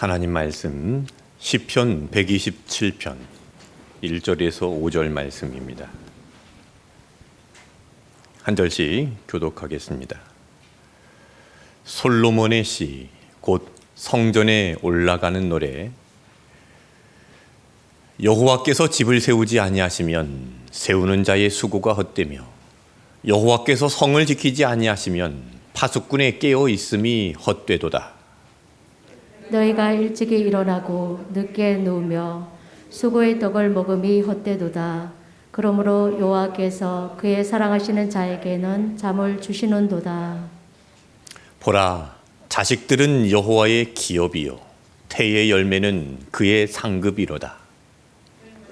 하나님 말씀 시편 127편 1절에서 5절 말씀입니다. 한 절씩 교독하겠습니다. 솔로몬의 시, 곧 성전에 올라가는 노래. 여호와께서 집을 세우지 아니하시면 세우는 자의 수고가 헛되며 여호와께서 성을 지키지 아니하시면 파수꾼의 깨어 있음이 헛되도다. 너희가 일찍이 일어나고 늦게 누우며 수고의 떡을 먹음이 헛되도다. 그러므로 여호와께서 그의 사랑하시는 자에게는 잠을 주시는도다. 보라, 자식들은 여호와의 기업이요 태의 열매는 그의 상급이로다.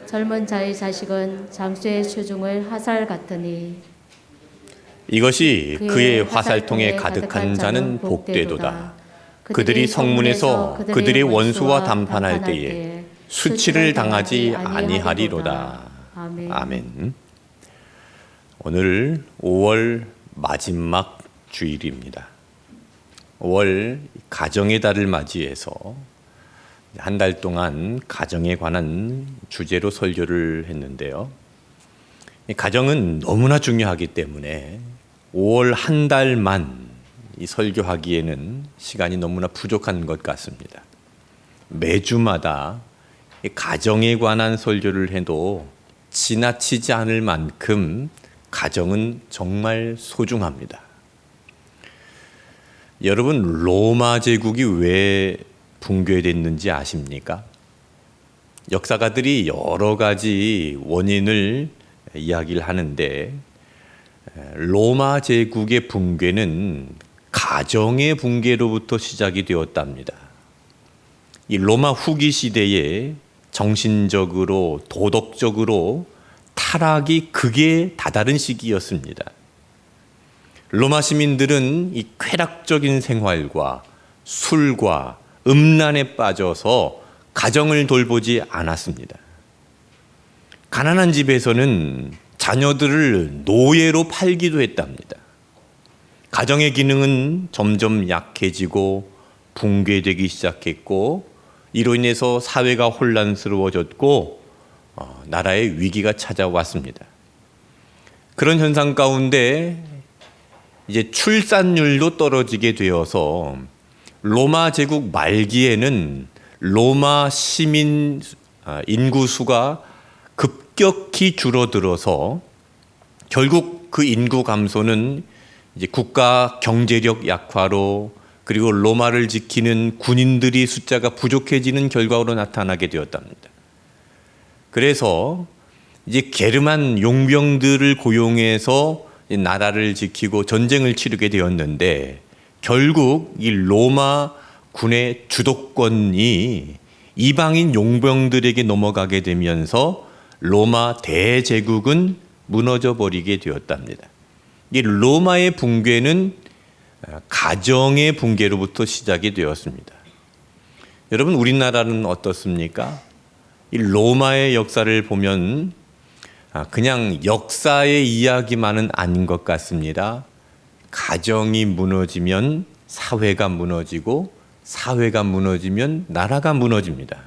젊은 자의 자식은 장수의 수중을 화살 같으니 이것이 그의 화살통에 가득한 자는 복되도다. 그들이 성문에서 그들의 원수와 담판할 때에 수치를 당하지 아니하리로다. 아멘. 오늘 5월 마지막 주일입니다. 5월 가정의 달을 맞이해서 한 달 동안 가정에 관한 주제로 설교를 했는데요. 가정은 너무나 중요하기 때문에 5월 한 달만 이 설교하기에는 시간이 너무나 부족한 것 같습니다. 매주마다 이 가정에 관한 설교를 해도 지나치지 않을 만큼 가정은 정말 소중합니다. 여러분, 로마 제국이 왜 붕괴됐는지 아십니까? 역사가들이 여러 가지 원인을 이야기를 하는데 로마 제국의 붕괴는 가정의 붕괴로부터 시작이 되었답니다. 이 로마 후기 시대에 정신적으로 도덕적으로 타락이 극에 다다른 시기였습니다. 로마 시민들은 이 쾌락적인 생활과 술과 음란에 빠져서 가정을 돌보지 않았습니다. 가난한 집에서는 자녀들을 노예로 팔기도 했답니다. 가정의 기능은 점점 약해지고 붕괴되기 시작했고 이로 인해서 사회가 혼란스러워졌고 나라에 위기가 찾아왔습니다. 그런 현상 가운데 이제 출산율도 떨어지게 되어서 로마 제국 말기에는 로마 시민 인구 수가 급격히 줄어들어서 결국 그 인구 감소는 이제 국가 경제력 약화로 그리고 로마를 지키는 군인들이 숫자가 부족해지는 결과로 나타나게 되었답니다. 그래서 이제 게르만 용병들을 고용해서 나라를 지키고 전쟁을 치르게 되었는데 결국 이 로마 군의 주도권이 이방인 용병들에게 넘어가게 되면서 로마 대제국은 무너져 버리게 되었답니다. 이 로마의 붕괴는 가정의 붕괴로부터 시작이 되었습니다. 여러분, 우리나라는 어떻습니까? 이 로마의 역사를 보면 그냥 역사의 이야기만은 아닌 것 같습니다. 가정이 무너지면 사회가 무너지고 사회가 무너지면 나라가 무너집니다.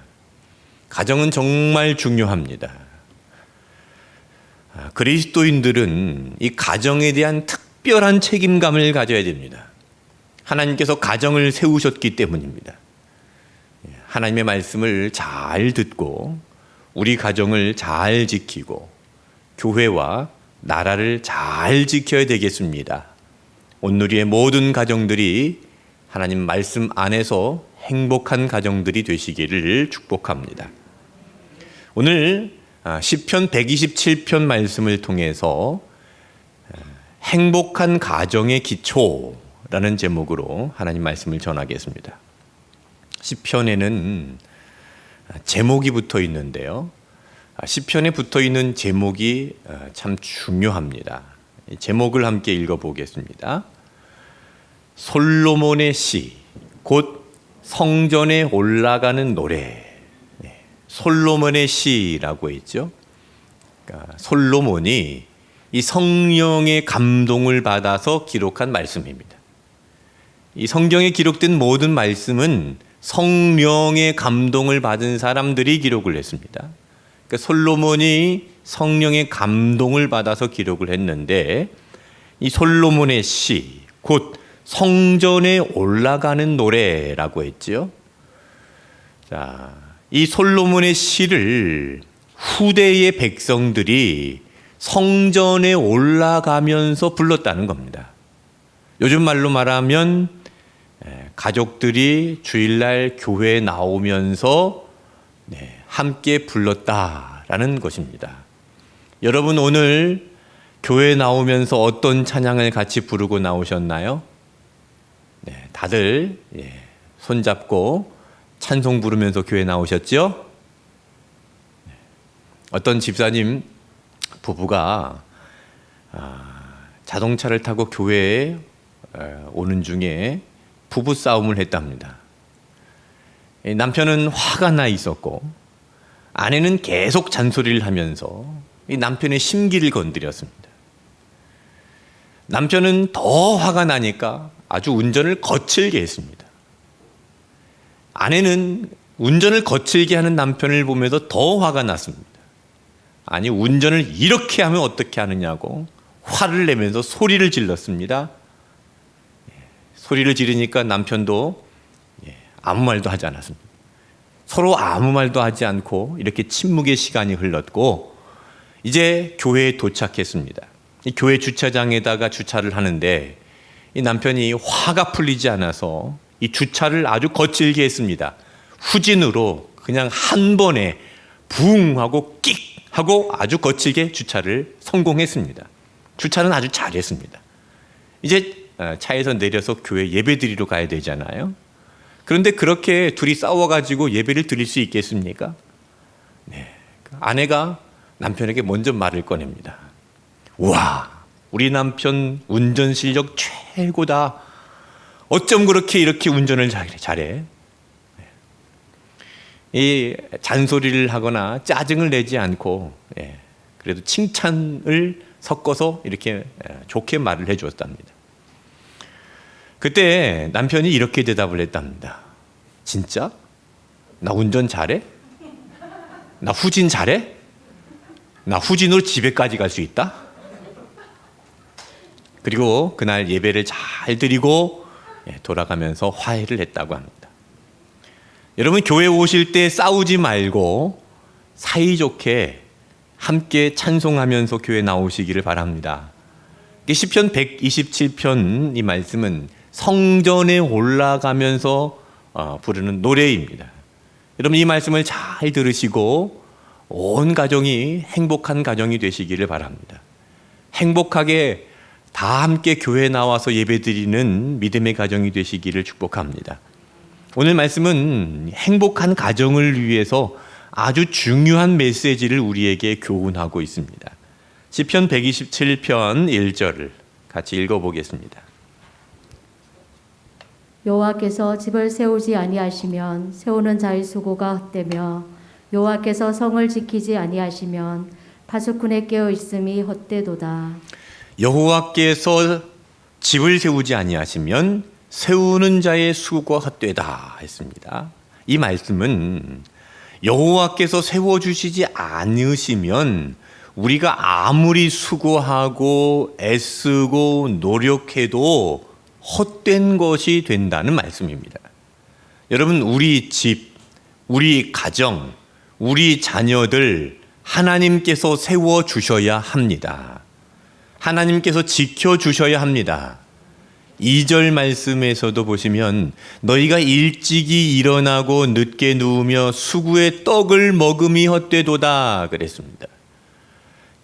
가정은 정말 중요합니다. 그리스도인들은 이 가정에 대한 특별한 책임감을 가져야 됩니다. 하나님께서 가정을 세우셨기 때문입니다. 하나님의 말씀을 잘 듣고 우리 가정을 잘 지키고 교회와 나라를 잘 지켜야 되겠습니다. 온누리의 모든 가정들이 하나님 말씀 안에서 행복한 가정들이 되시기를 축복합니다. 오늘 시편 127편 말씀을 통해서 행복한 가정의 기초라는 제목으로 하나님 말씀을 전하겠습니다. 시편에는 제목이 붙어 있는데요. 시편에 붙어 있는 제목이 참 중요합니다. 제목을 함께 읽어보겠습니다. 솔로몬의 시, 곧 성전에 올라가는 노래. 솔로몬의 시라고 했죠. 그러니까 솔로몬이 이 성령의 감동을 받아서 기록한 말씀입니다. 이 성경에 기록된 모든 말씀은 성령의 감동을 받은 사람들이 기록을 했습니다. 그러니까 솔로몬이 성령의 감동을 받아서 기록을 했는데 이 솔로몬의 시, 곧 성전에 올라가는 노래라고 했죠. 자, 이 솔로몬의 시를 후대의 백성들이 성전에 올라가면서 불렀다는 겁니다. 요즘 말로 말하면 가족들이 주일날 교회에 나오면서 함께 불렀다라는 것입니다. 여러분 오늘 교회에 나오면서 어떤 찬양을 같이 부르고 나오셨나요? 다들 손잡고 찬송 부르면서 교회 나오셨죠? 어떤 집사님 부부가 자동차를 타고 교회에 오는 중에 부부 싸움을 했답니다. 남편은 화가 나 있었고 아내는 계속 잔소리를 하면서 이 남편의 심기를 건드렸습니다. 남편은 더 화가 나니까 아주 운전을 거칠게 했습니다. 아내는 운전을 거칠게 하는 남편을 보면서 더 화가 났습니다. 아니 운전을 이렇게 하면 어떻게 하느냐고 화를 내면서 소리를 질렀습니다. 소리를 지르니까 남편도 아무 말도 하지 않았습니다. 서로 아무 말도 하지 않고 이렇게 침묵의 시간이 흘렀고 이제 교회에 도착했습니다. 이 교회 주차장에다가 주차를 하는데 이 남편이 화가 풀리지 않아서 이 주차를 아주 거칠게 했습니다. 후진으로 그냥 한 번에 붕 하고 끽 하고 아주 거칠게 주차를 성공했습니다. 주차는 아주 잘했습니다. 이제 차에서 내려서 교회 예배 드리러 가야 되잖아요. 그런데 그렇게 둘이 싸워가지고 예배를 드릴 수 있겠습니까? 아내가 남편에게 먼저 말을 꺼냅니다. 우와, 우리 남편 운전 실력 최고다. 어쩜 그렇게 이렇게 운전을 잘해? 이 잔소리를 하거나 짜증을 내지 않고 그래도 칭찬을 섞어서 이렇게 좋게 말을 해주었답니다. 그때 남편이 이렇게 대답을 했답니다. 진짜? 나 운전 잘해? 나 후진 잘해? 나 후진으로 집에까지 갈 수 있다? 그리고 그날 예배를 잘 드리고 돌아가면서 화해를 했다고 합니다. 여러분 교회 오실 때 싸우지 말고 사이좋게 함께 찬송하면서 교회 나오시기를 바랍니다. 시편 127편 이 말씀은 성전에 올라가면서 부르는 노래입니다. 여러분 이 말씀을 잘 들으시고 온 가정이 행복한 가정이 되시기를 바랍니다. 행복하게 다 함께 교회에 나와서 예배드리는 믿음의 가정이 되시기를 축복합니다. 오늘 말씀은 행복한 가정을 위해서 아주 중요한 메시지를 우리에게 교훈하고 있습니다. 시편 127편 1절을 같이 읽어보겠습니다. 여호와께서 집을 세우지 아니하시면 세우는 자의 수고가 헛되며 여호와께서 성을 지키지 아니하시면 파수꾼의 깨어 있음이 헛되도다. 여호와께서 집을 세우지 아니하시면 세우는 자의 수고가 헛되다 했습니다. 이 말씀은 여호와께서 세워주시지 않으시면 우리가 아무리 수고하고 애쓰고 노력해도 헛된 것이 된다는 말씀입니다. 여러분 우리 집, 우리 가정, 우리 자녀들 하나님께서 세워주셔야 합니다. 하나님께서 지켜주셔야 합니다. 2절 말씀에서도 보시면 너희가 일찍이 일어나고 늦게 누우며 수구의 떡을 먹음이 헛되도다 그랬습니다.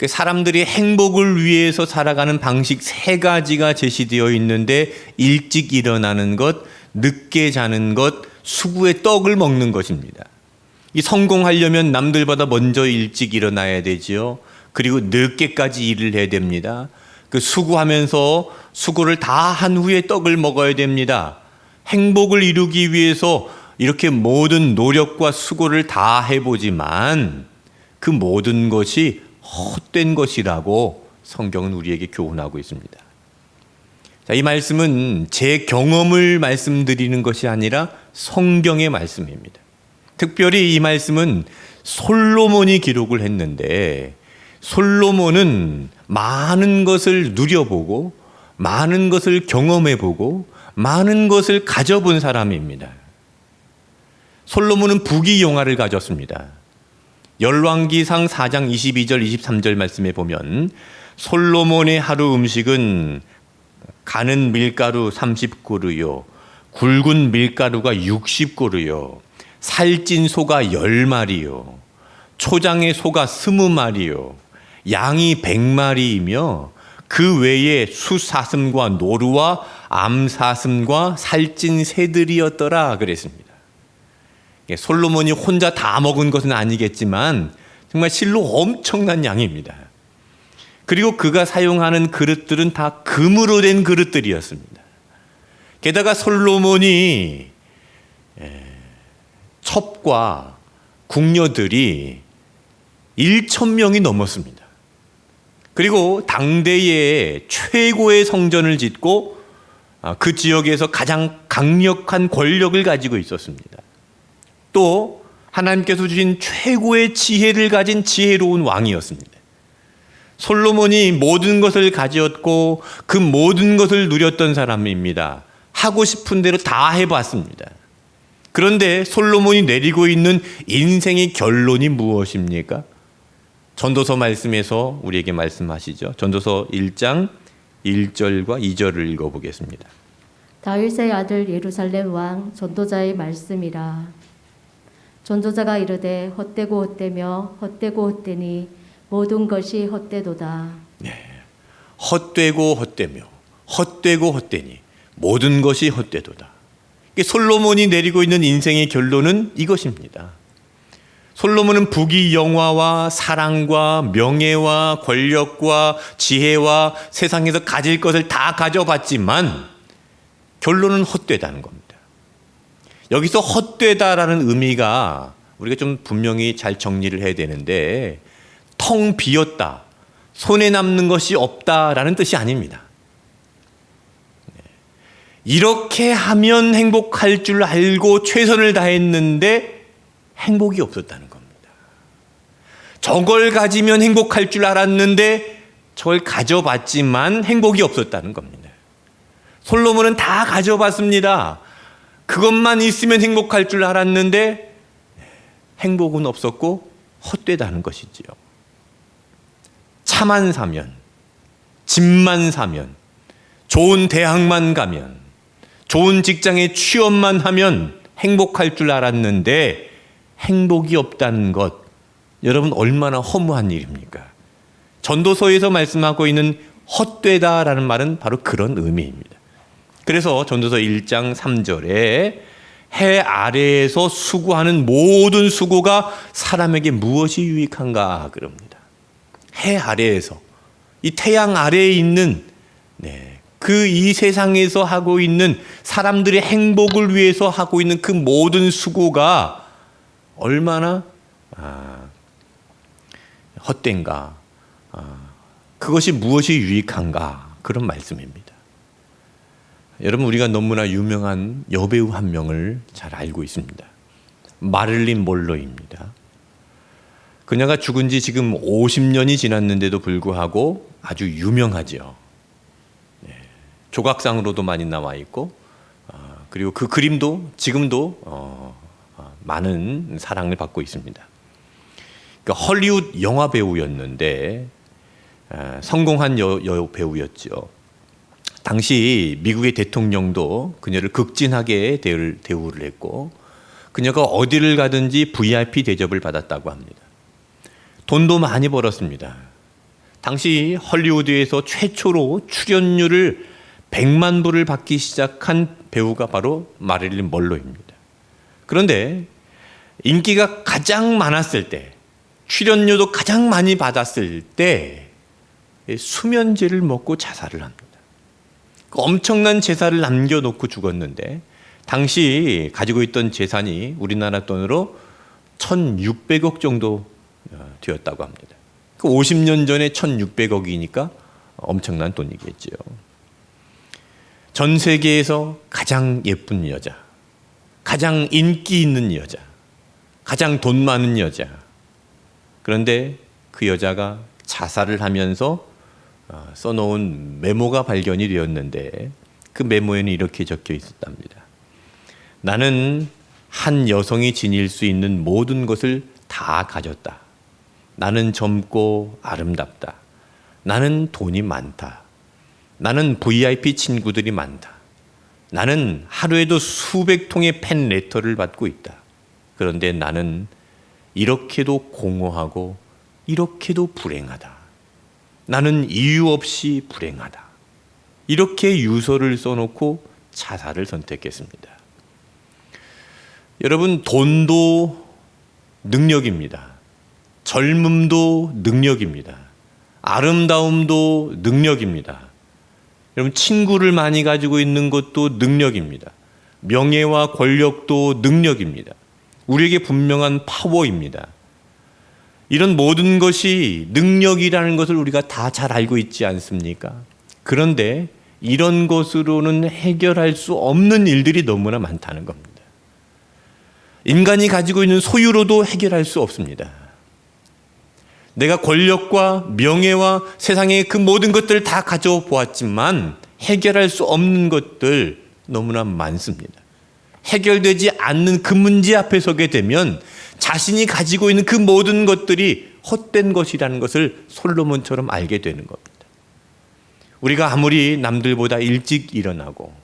사람들이 행복을 위해서 살아가는 방식 3가지가 제시되어 있는데 일찍 일어나는 것, 늦게 자는 것, 수구의 떡을 먹는 것입니다. 이 성공하려면 남들보다 먼저 일찍 일어나야 되지요. 그리고 늦게까지 일을 해야 됩니다. 그 수고하면서 수고를 다 한 후에 떡을 먹어야 됩니다. 행복을 이루기 위해서 이렇게 모든 노력과 수고를 다 해보지만 그 모든 것이 헛된 것이라고 성경은 우리에게 교훈하고 있습니다. 자, 이 말씀은 제 경험을 말씀드리는 것이 아니라 성경의 말씀입니다. 특별히 이 말씀은 솔로몬이 기록을 했는데 솔로몬은 많은 것을 누려보고 많은 것을 경험해보고 많은 것을 가져본 사람입니다. 솔로몬은 부귀영화를 가졌습니다. 열왕기상 4장 22절 23절 말씀에 보면 솔로몬의 하루 음식은 가는 밀가루 30그루요 굵은 밀가루가 60그루요 살찐 소가 10마리요 초장의 소가 20마리요 양이 100마리이며 그 외에 수사슴과 노루와 암사슴과 살찐 새들이었더라 그랬습니다. 솔로몬이 혼자 다 먹은 것은 아니겠지만 정말 실로 엄청난 양입니다. 그리고 그가 사용하는 그릇들은 다 금으로 된 그릇들이었습니다. 게다가 솔로몬이 첩과 궁녀들이 1,000명이 넘었습니다. 그리고 당대의 최고의 성전을 짓고 그 지역에서 가장 강력한 권력을 가지고 있었습니다. 또 하나님께서 주신 최고의 지혜를 가진 지혜로운 왕이었습니다. 솔로몬이 모든 것을 가지었고 그 모든 것을 누렸던 사람입니다. 하고 싶은 대로 다 해봤습니다. 그런데 솔로몬이 내리고 있는 인생의 결론이 무엇입니까? 전도서 말씀에서 우리에게 말씀하시죠. 전도서 1장 1절과 2절을 읽어보겠습니다. 다윗의 아들 예루살렘 왕 전도자의 말씀이라. 전도자가 이르되 헛되고 헛되며 헛되고 헛되니 모든 것이 헛되도다. 헛되고 헛되며 헛되고 헛되니 모든 것이 헛되도다. 솔로몬이 내리고 있는 인생의 결론은 이것입니다. 솔로몬은 부귀영화와 사랑과 명예와 권력과 지혜와 세상에서 가질 것을 다 가져봤지만 결론은 헛되다는 겁니다. 여기서 헛되다라는 의미가 우리가 좀 분명히 잘 정리를 해야 되는데 텅 비었다, 손에 남는 것이 없다라는 뜻이 아닙니다. 이렇게 하면 행복할 줄 알고 최선을 다했는데 행복이 없었다는 겁니다. 저걸 가지면 행복할 줄 알았는데 저걸 가져봤지만 행복이 없었다는 겁니다. 솔로몬은 다 가져봤습니다. 그것만 있으면 행복할 줄 알았는데 행복은 없었고 헛되다는 것이지요. 차만 사면, 집만 사면, 좋은 대학만 가면, 좋은 직장에 취업만 하면 행복할 줄 알았는데 행복이 없다는 것, 여러분 얼마나 허무한 일입니까? 전도서에서 말씀하고 있는 헛되다라는 말은 바로 그런 의미입니다. 그래서 전도서 1장 3절에 해 아래에서 수고하는 모든 수고가 사람에게 무엇이 유익한가 그럽니다. 해 아래에서, 이 태양 아래에 있는 그 이 세상에서 하고 있는 사람들의 행복을 위해서 하고 있는 그 모든 수고가 얼마나 헛된가, 그것이 무엇이 유익한가 그런 말씀입니다. 여러분 우리가 너무나 유명한 여배우 한 명을 잘 알고 있습니다. 마릴린 먼로입니다. 그녀가 죽은 지 지금 50년이 지났는데도 불구하고 아주 유명하죠. 조각상으로도 많이 나와 있고 그리고 그 그림도 지금도 많은 사랑을 받고 있습니다. 그러니까 헐리우드 영화 배우였는데 성공한 여배우였죠. 당시 미국의 대통령도 그녀를 극진하게 대우를 했고 그녀가 어디를 가든지 VIP 대접을 받았다고 합니다. 돈도 많이 벌었습니다. 당시 헐리우드에서 최초로 출연료를 100만 불을 받기 시작한 배우가 바로 마릴린 먼로입니다. 그런데 인기가 가장 많았을 때, 출연료도 가장 많이 받았을 때 수면제를 먹고 자살을 합니다. 엄청난 재산을 남겨놓고 죽었는데 당시 가지고 있던 재산이 우리나라 돈으로 1,600억 정도 되었다고 합니다. 50년 전에 1,600억이니까 엄청난 돈이겠죠. 전 세계에서 가장 예쁜 여자, 가장 인기 있는 여자, 가장 돈 많은 여자. 그런데 그 여자가 자살을 하면서 써놓은 메모가 발견이 되었는데 그 메모에는 이렇게 적혀 있었답니다. 나는 한 여성이 지닐 수 있는 모든 것을 다 가졌다. 나는 젊고 아름답다. 나는 돈이 많다. 나는 VIP 친구들이 많다. 나는 하루에도 수백 통의 팬레터를 받고 있다. 그런데 나는 이렇게도 공허하고 이렇게도 불행하다. 나는 이유 없이 불행하다. 이렇게 유서를 써놓고 자살을 선택했습니다. 여러분, 돈도 능력입니다. 젊음도 능력입니다. 아름다움도 능력입니다. 여러분, 친구를 많이 가지고 있는 것도 능력입니다. 명예와 권력도 능력입니다. 우리에게 분명한 파워입니다. 이런 모든 것이 능력이라는 것을 우리가 다 잘 알고 있지 않습니까? 그런데 이런 것으로는 해결할 수 없는 일들이 너무나 많다는 겁니다. 인간이 가지고 있는 소유로도 해결할 수 없습니다. 내가 권력과 명예와 세상의 그 모든 것들을 다 가져보았지만 해결할 수 없는 것들 너무나 많습니다. 해결되지 않는 그 문제 앞에 서게 되면 자신이 가지고 있는 그 모든 것들이 헛된 것이라는 것을 솔로몬처럼 알게 되는 겁니다. 우리가 아무리 남들보다 일찍 일어나고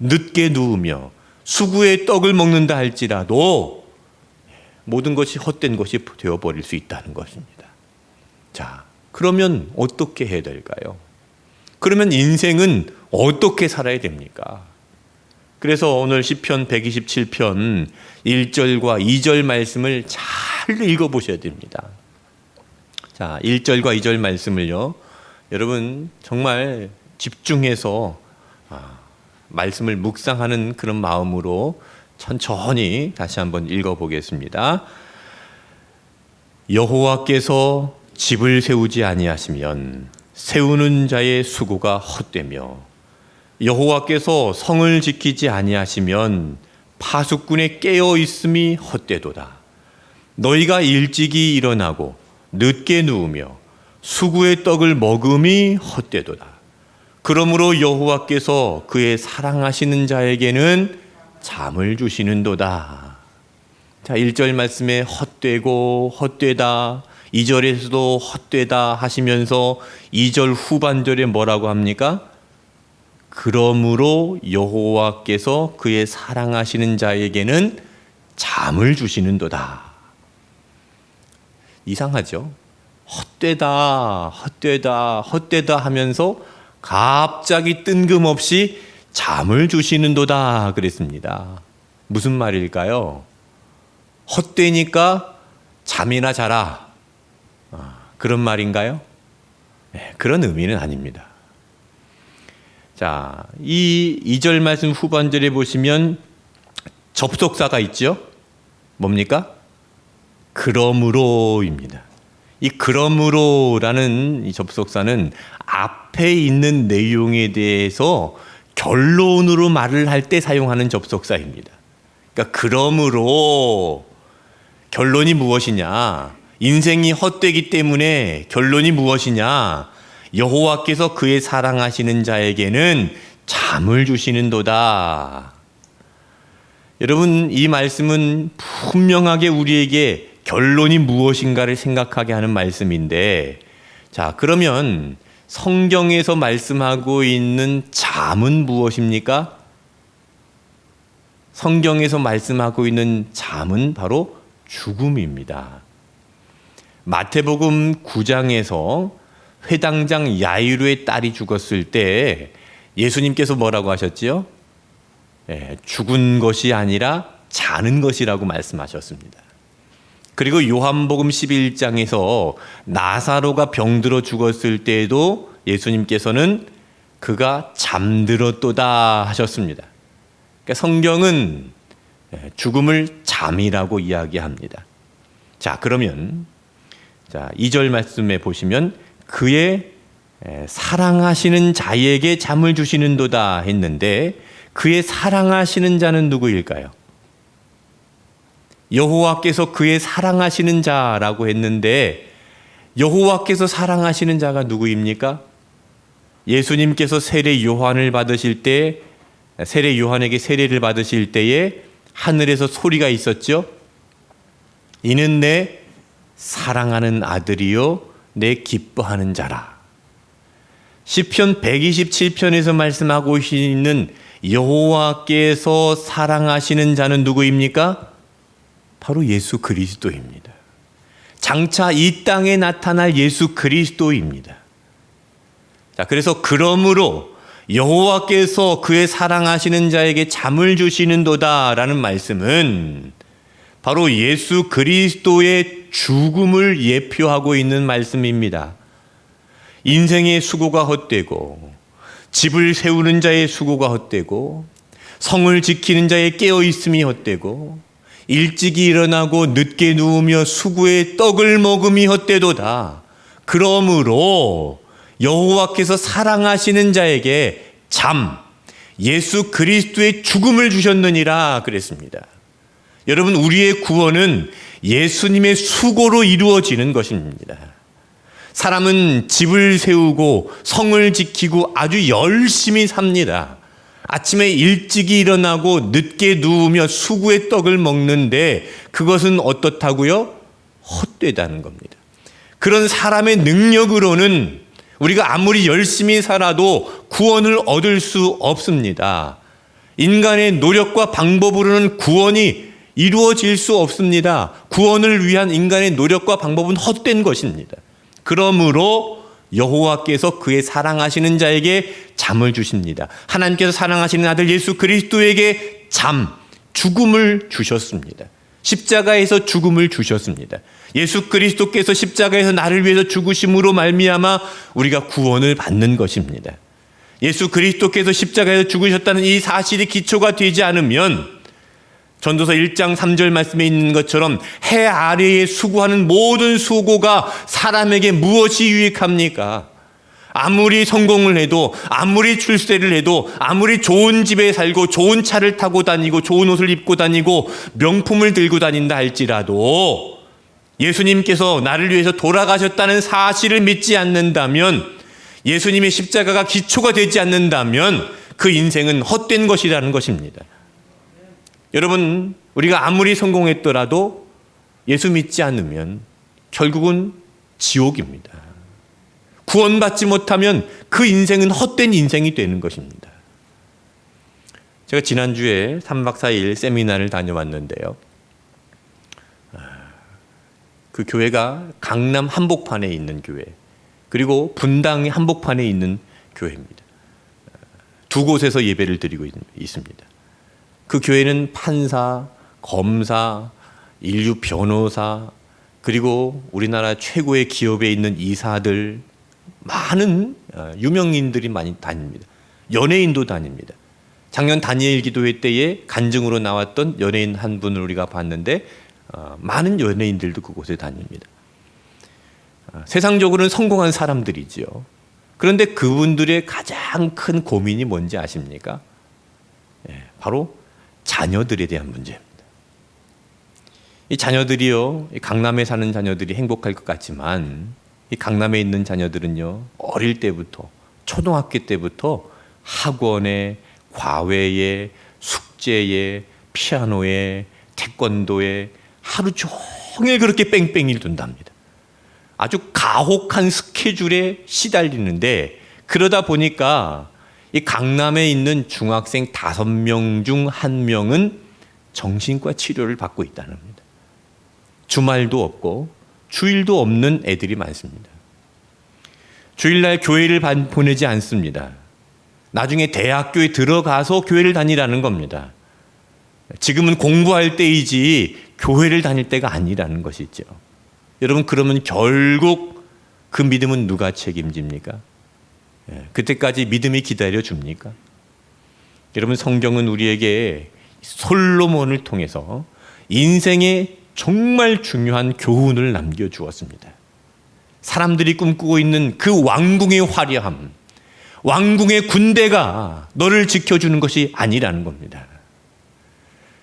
늦게 누우며 수구의 떡을 먹는다 할지라도 모든 것이 헛된 것이 되어버릴 수 있다는 것입니다. 자, 그러면 어떻게 해야 될까요? 그러면 인생은 어떻게 살아야 됩니까? 그래서 오늘 시편 127편 1절과 2절 말씀을 잘 읽어보셔야 됩니다. 자, 1절과 2절 말씀을요, 여러분 정말 집중해서 말씀을 묵상하는 그런 마음으로 천천히 다시 한번 읽어보겠습니다. 여호와께서 집을 세우지 아니하시면 세우는 자의 수고가 헛되며 여호와께서 성을 지키지 아니하시면 파수꾼의 깨어 있음이 헛되도다. 너희가 일찍이 일어나고 늦게 누우며 수구의 떡을 먹음이 헛되도다. 그러므로 여호와께서 그의 사랑하시는 자에게는 잠을 주시는도다. 자, 1절 말씀에 헛되고 헛되다, 2절에서도 헛되다 하시면서 2절 후반절에 뭐라고 합니까? 그러므로 여호와께서 그의 사랑하시는 자에게는 잠을 주시는도다. 이상하죠? 헛되다, 헛되다, 헛되다 하면서 갑자기 뜬금없이 잠을 주시는도다 그랬습니다. 무슨 말일까요? 헛되니까 잠이나 자라, 그런 말인가요? 네, 그런 의미는 아닙니다. 자, 이 2절 말씀 후반절에 보시면 접속사가 있죠? 뭡니까? 그러므로입니다. 이 그러므로라는 이 접속사는 앞에 있는 내용에 대해서 결론으로 말을 할 때 사용하는 접속사입니다. 그러니까 그러므로 결론이 무엇이냐? 인생이 헛되기 때문에 결론이 무엇이냐? 여호와께서 그의 사랑하시는 자에게는 잠을 주시는도다. 여러분, 이 말씀은 분명하게 우리에게 결론이 무엇인가를 생각하게 하는 말씀인데, 자, 그러면 성경에서 말씀하고 있는 잠은 무엇입니까? 성경에서 말씀하고 있는 잠은 바로 죽음입니다. 마태복음 9장에서 회당장 야이로의 딸이 죽었을 때 예수님께서 뭐라고 하셨지요? 죽은 것이 아니라 자는 것이라고 말씀하셨습니다. 그리고 요한복음 11장에서 나사로가 병들어 죽었을 때에도 예수님께서는 그가 잠들었도다 하셨습니다. 그러니까 성경은 죽음을 잠이라고 이야기합니다. 자, 그러면 2절 말씀에 보시면 그의 사랑하시는 자에게 잠을 주시는도다 했는데 그의 사랑하시는 자는 누구일까요? 여호와께서 그의 사랑하시는 자라고 했는데 여호와께서 사랑하시는 자가 누구입니까? 예수님께서 세례 요한을 받으실 때 세례 요한에게 세례를 받으실 때에 하늘에서 소리가 있었죠. 이는 내 사랑하는 아들이요 내 기뻐하는 자라. 시편 127편에서 말씀하고 있는 여호와께서 사랑하시는 자는 누구입니까? 바로 예수 그리스도입니다. 장차 이 땅에 나타날 예수 그리스도입니다. 자, 그래서 그러므로 여호와께서 그의 사랑하시는 자에게 잠을 주시는도다라는 말씀은 바로 예수 그리스도의 죽음을 예표하고 있는 말씀입니다. 인생의 수고가 헛되고 집을 세우는 자의 수고가 헛되고 성을 지키는 자의 깨어있음이 헛되고 일찍이 일어나고 늦게 누우며 수구의 떡을 먹음이 헛되도다. 그러므로 여호와께서 사랑하시는 자에게 예수 그리스도의 죽음을 주셨느니라 그랬습니다. 여러분, 우리의 구원은 예수님의 수고로 이루어지는 것입니다. 사람은 집을 세우고 성을 지키고 아주 열심히 삽니다. 아침에 일찍이 일어나고 늦게 누우며 수구의 떡을 먹는데 그것은 어떻다고요? 헛되다는 겁니다. 그런 사람의 능력으로는 우리가 아무리 열심히 살아도 구원을 얻을 수 없습니다. 인간의 노력과 방법으로는 구원이 이루어질 수 없습니다. 구원을 위한 인간의 노력과 방법은 헛된 것입니다. 그러므로 여호와께서 그의 사랑하시는 자에게 잠을 주십니다. 하나님께서 사랑하시는 아들 예수 그리스도에게 죽음을 주셨습니다. 십자가에서 죽음을 주셨습니다. 예수 그리스도께서 십자가에서 나를 위해서 죽으심으로 말미암아 우리가 구원을 받는 것입니다. 예수 그리스도께서 십자가에서 죽으셨다는 이 사실이 기초가 되지 않으면 전도서 1장 3절 말씀에 있는 것처럼 해 아래에 수고하는 모든 수고가 사람에게 무엇이 유익합니까? 아무리 성공을 해도, 아무리 출세를 해도, 아무리 좋은 집에 살고 좋은 차를 타고 다니고 좋은 옷을 입고 다니고 명품을 들고 다닌다 할지라도 예수님께서 나를 위해서 돌아가셨다는 사실을 믿지 않는다면, 예수님의 십자가가 기초가 되지 않는다면 그 인생은 헛된 것이라는 것입니다. 여러분, 우리가 아무리 성공했더라도 예수 믿지 않으면 결국은 지옥입니다. 구원받지 못하면 그 인생은 헛된 인생이 되는 것입니다. 제가 지난주에 3박 4일 세미나를 다녀왔는데요. 그 교회가 강남 한복판에 있는 교회, 그리고 분당 한복판에 있는 교회입니다. 두 곳에서 예배를 드리고 있습니다. 그 교회는 판사, 검사, 인류 변호사, 그리고 우리나라 최고의 기업에 있는 이사들, 많은 유명인들이 많이 다닙니다. 연예인도 다닙니다. 작년 다니엘 기도회 때에 간증으로 나왔던 연예인 한 분을 우리가 봤는데 많은 연예인들도 그곳에 다닙니다. 세상적으로는 성공한 사람들이죠. 그런데 그분들의 가장 큰 고민이 뭔지 아십니까? 바로 자녀들에 대한 문제입니다. 이 자녀들이요, 강남에 사는 자녀들이 행복할 것 같지만 이 강남에 있는 자녀들은요, 어릴 때부터, 초등학교 때부터 학원에, 과외에, 숙제에, 피아노에, 태권도에 하루 종일 그렇게 뺑뺑이를 돈답니다. 아주 가혹한 스케줄에 시달리는데, 그러다 보니까 이 강남에 있는 중학생 5명 중 1명은 정신과 치료를 받고 있다는 겁니다. 주말도 없고 주일도 없는 애들이 많습니다. 주일날 교회를 보내지 않습니다. 나중에 대학교에 들어가서 교회를 다니라는 겁니다. 지금은 공부할 때이지 교회를 다닐 때가 아니라는 것이죠. 여러분, 그러면 결국 그 믿음은 누가 책임집니까? 그때까지 믿음이 기다려 줍니까? 여러분, 성경은 우리에게 솔로몬을 통해서 인생의 정말 중요한 교훈을 남겨주었습니다. 사람들이 꿈꾸고 있는 그 왕궁의 화려함, 왕궁의 군대가 너를 지켜주는 것이 아니라는 겁니다.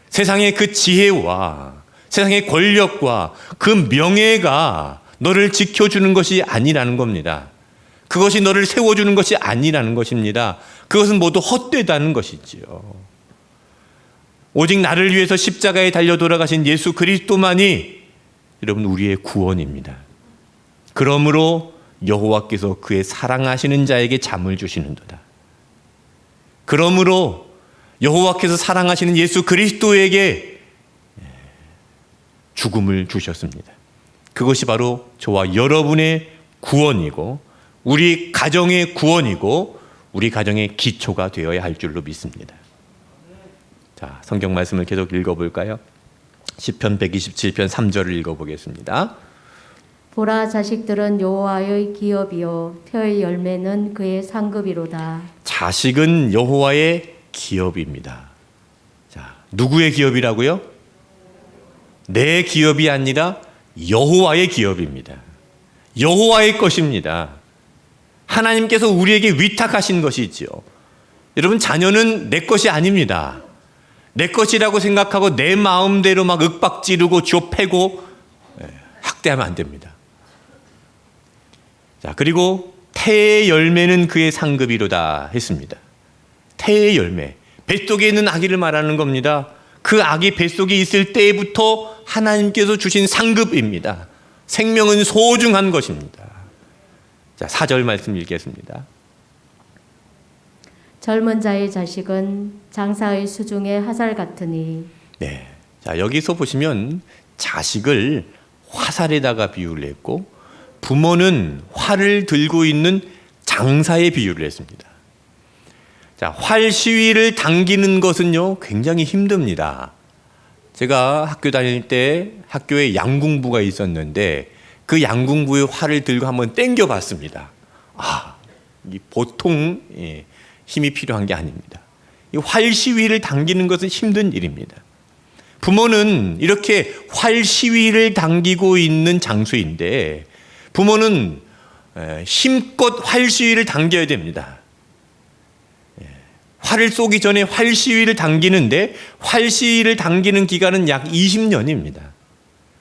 세상의 그 지혜와 세상의 권력과 그 명예가 너를 지켜주는 것이 아니라는 겁니다. 그것이 너를 세워주는 것이 아니라는 것입니다. 그것은 모두 헛되다는 것이지요. 오직 나를 위해서 십자가에 달려 돌아가신 예수 그리스도만이 여러분 우리의 구원입니다. 그러므로 여호와께서 그의 사랑하시는 자에게 잠을 주시는도다. 그러므로 여호와께서 사랑하시는 예수 그리스도에게 죽음을 주셨습니다. 그것이 바로 저와 여러분의 구원이고 우리 가정의 구원이고 우리 가정의 기초가 되어야 할 줄로 믿습니다. 자, 성경 말씀을 계속 읽어볼까요? 시편 127편 3절을 읽어보겠습니다. 보라, 자식들은 여호와의 기업이요 태의 열매는 그의 상급이로다. 자식은 여호와의 기업입니다. 자, 누구의 기업이라고요? 내 기업이 아니라 여호와의 기업입니다. 여호와의 것입니다. 하나님께서 우리에게 위탁하신 것이지요. 여러분, 자녀는 내 것이 아닙니다. 내 것이라고 생각하고 내 마음대로 막 윽박지르고 좁히고 학대하면 안 됩니다. 자, 그리고 태의 열매는 그의 상급이로다 했습니다. 태의 열매, 뱃속에 있는 아기를 말하는 겁니다. 그 아기 뱃속에 있을 때부터 하나님께서 주신 상급입니다. 생명은 소중한 것입니다. 자, 4절 말씀 읽겠습니다. 젊은 자의 자식은 장사의 수중의 화살 같으니. 네. 자, 여기서 보시면 자식을 화살에다가 비유를 했고 부모는 활을 들고 있는 장사에 비유를 했습니다. 자, 활 시위를 당기는 것은요, 굉장히 힘듭니다. 제가 학교 다닐 때 학교에 양궁부가 있었는데 그 양궁부의 활을 들고 한번 땡겨 봤습니다. 아, 이 보통 힘이 필요한 게 아닙니다. 이 활 시위를 당기는 것은 힘든 일입니다. 부모는 이렇게 활 시위를 당기고 있는 장소인데 부모는 힘껏 활 시위를 당겨야 됩니다. 활을 쏘기 전에 활 시위를 당기는데 활 시위를 당기는 기간은 약 20년입니다.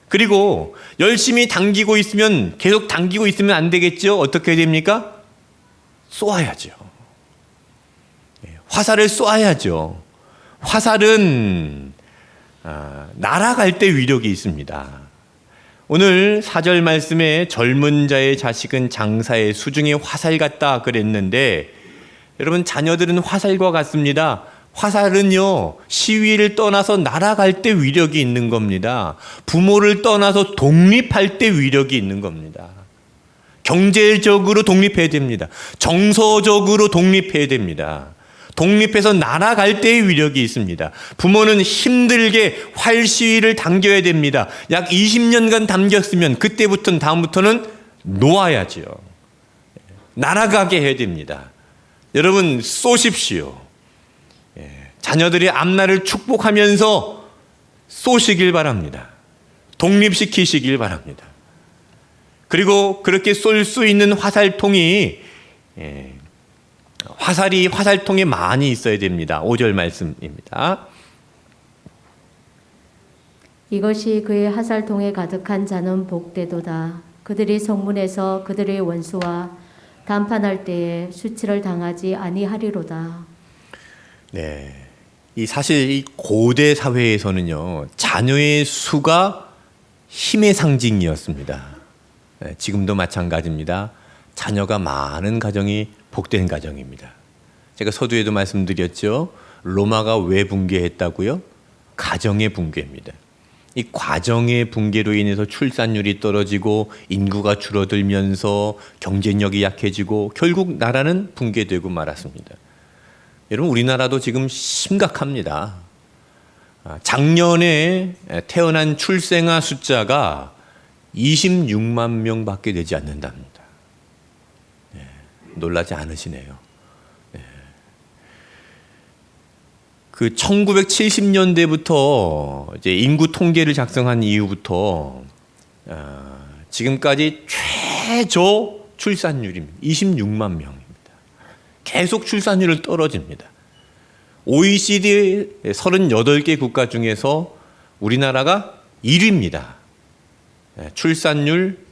그리고 열심히 당기고 있으면 계속 당기고 있으면 안 되겠죠? 어떻게 해야 됩니까? 쏘아야죠. 화살을 쏘아야죠. 화살은 날아갈 때 위력이 있습니다. 오늘 4절 말씀에 젊은 자의 자식은 장사의 수중의 화살 같다 그랬는데 여러분, 자녀들은 화살과 같습니다. 화살은요, 시위를 떠나서 날아갈 때 위력이 있는 겁니다. 부모를 떠나서 독립할 때 위력이 있는 겁니다. 경제적으로 독립해야 됩니다. 정서적으로 독립해야 됩니다. 독립해서 날아갈 때의 위력이 있습니다. 부모는 힘들게 활 시위를 당겨야 됩니다. 약 20년간 당겼으면 그때부터는 다음부터는 놓아야죠. 날아가게 해야 됩니다. 여러분, 쏘십시오. 자녀들이 앞날을 축복하면서 쏘시길 바랍니다. 독립시키시길 바랍니다. 그리고 그렇게 쏠 수 있는 화살통이 화살통에 많이 있어야 됩니다. 5절 말씀입니다. 이것이 그의 화살통에 가득한 자는 복되도다. 그들이 성문에서 그들의 원수와 담판할 때에 수치를 당하지 아니하리로다. 네, 사실 이 고대 사회에서는요, 자녀의 수가 힘의 상징이었습니다. 네, 지금도 마찬가지입니다. 자녀가 많은 가정이 복된 가정입니다. 제가 서두에도 말씀드렸죠. 로마가 왜 붕괴했다고요? 가정의 붕괴입니다. 이 과정의 붕괴로 인해서 출산율이 떨어지고 인구가 줄어들면서 경쟁력이 약해지고 결국 나라는 붕괴되고 말았습니다. 여러분, 우리나라도 지금 심각합니다. 작년에 태어난 출생아 숫자가 26만 명밖에 되지 않는답니다. 네, 놀라지 않으시네요. 네. 그 1970년대부터 이제 인구 통계를 작성한 이후부터 지금까지 최저 출산율입니다. 26만 명입니다. 계속 출산율은 떨어집니다. OECD 38개 국가 중에서 우리나라가 1위입니다. 출산율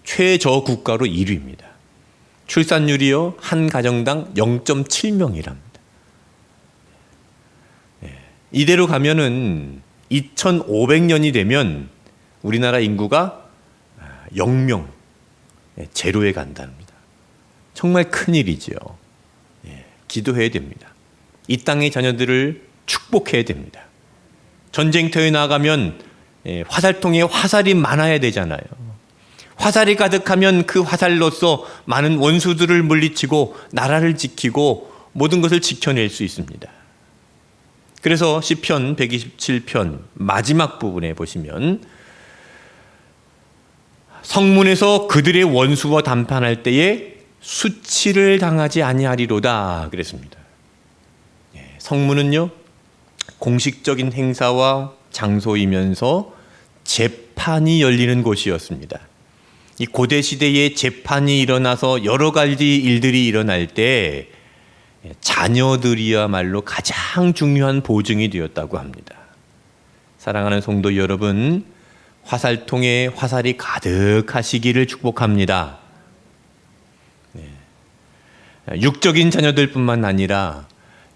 최저 국가로 1위입니다. 출산율이요, 한 가정당 0.7명이랍니다. 이대로 가면은 2500년이 되면 우리나라 인구가 0명, 제로에 간답니다. 정말 큰일이죠. 기도해야 됩니다. 이 땅의 자녀들을 축복해야 됩니다. 전쟁터에 나가면 화살통에 화살이 많아야 되잖아요. 화살이 가득하면 그 화살로서 많은 원수들을 물리치고 나라를 지키고 모든 것을 지켜낼 수 있습니다. 그래서 시편 127편 마지막 부분에 보시면 성문에서 그들의 원수와 담판할 때에 수치를 당하지 아니하리로다 그랬습니다. 성문은요, 공식적인 행사와 장소이면서 재판이 열리는 곳이었습니다. 이 고대 시대에 재판이 일어나서 여러 가지 일들이 일어날 때 자녀들이야말로 가장 중요한 보증이 되었다고 합니다. 사랑하는 성도 여러분, 화살통에 화살이 가득하시기를 축복합니다. 육적인 자녀들뿐만 아니라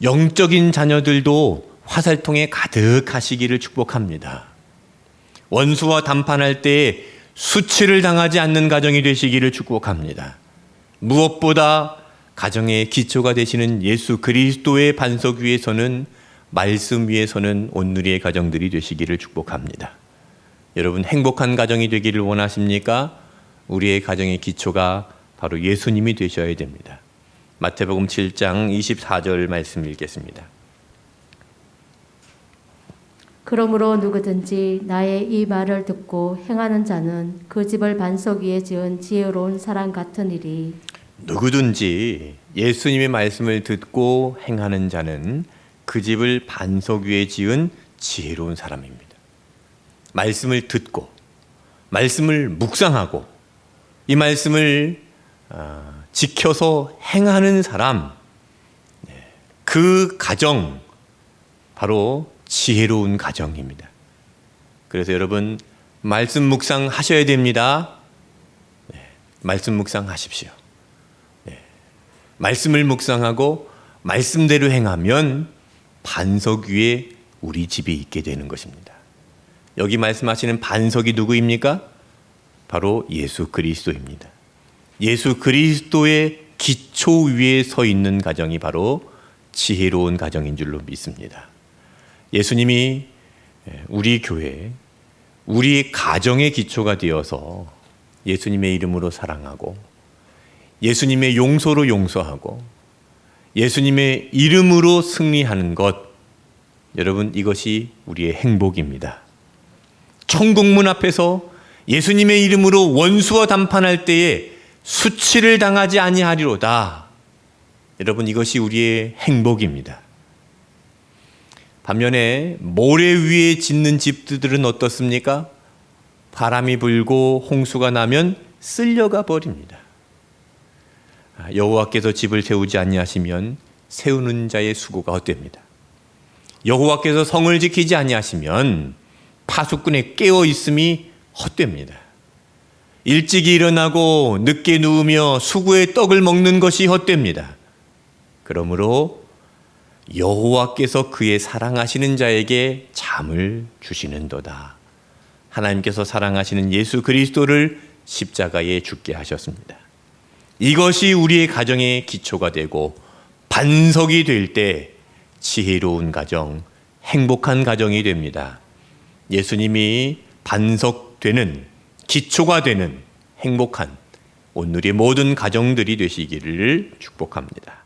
영적인 자녀들도 화살통에 가득하시기를 축복합니다. 원수와 담판할 때에 수치를 당하지 않는 가정이 되시기를 축복합니다. 무엇보다 가정의 기초가 되시는 예수 그리스도의 반석 위에서는, 말씀 위에서는 온누리의 가정들이 되시기를 축복합니다. 여러분, 행복한 가정이 되기를 원하십니까? 우리의 가정의 기초가 바로 예수님이 되셔야 됩니다. 마태복음 7장 24절 말씀 읽겠습니다. 그러므로 누구든지 나의 이 말을 듣고 행하는 자는 그 집을 반석 위에 지은 지혜로운 사람 같으니리. 누구든지 예수님의 말씀을 듣고 행하는 자는 그 집을 반석 위에 지은 지혜로운 사람입니다. 말씀을 듣고 말씀을 묵상하고 이 말씀을 지켜서 행하는 사람, 그 가정 바로 지혜로운 가정입니다. 그래서 여러분, 말씀 묵상하셔야 됩니다. 말씀 묵상하십시오. 말씀을 묵상하고 말씀대로 행하면 반석 위에 우리 집이 있게 되는 것입니다. 여기 말씀하시는 반석이 누구입니까? 바로 예수 그리스도입니다. 예수 그리스도의 기초 위에 서 있는 가정이 바로 지혜로운 가정인 줄로 믿습니다. 예수님이 우리 교회, 우리 가정의 기초가 되어서 예수님의 이름으로 사랑하고 예수님의 용서로 용서하고 예수님의 이름으로 승리하는 것, 여러분, 이것이 우리의 행복입니다. 천국문 앞에서 예수님의 이름으로 원수와 담판할 때에 수치를 당하지 아니하리로다. 여러분, 이것이 우리의 행복입니다. 반면에 모래 위에 짓는 집들은 어떻습니까? 바람이 불고 홍수가 나면 쓸려가 버립니다. 여호와께서 집을 세우지 아니하시면 세우는 자의 수고가 헛됩니다. 여호와께서 성을 지키지 아니하시면 파수꾼의 깨어 있음이 헛됩니다. 일찍이 일어나고 늦게 누우며 수구의 떡을 먹는 것이 헛됩니다. 그러므로 여호와께서 그의 사랑하시는 자에게 잠을 주시는도다. 하나님께서 사랑하시는 예수 그리스도를 십자가에 죽게 하셨습니다. 이것이 우리의 가정의 기초가 되고 반석이 될 때 지혜로운 가정, 행복한 가정이 됩니다. 예수님이 반석 되는, 기초가 되는 행복한 온누리의 모든 가정들이 되시기를 축복합니다.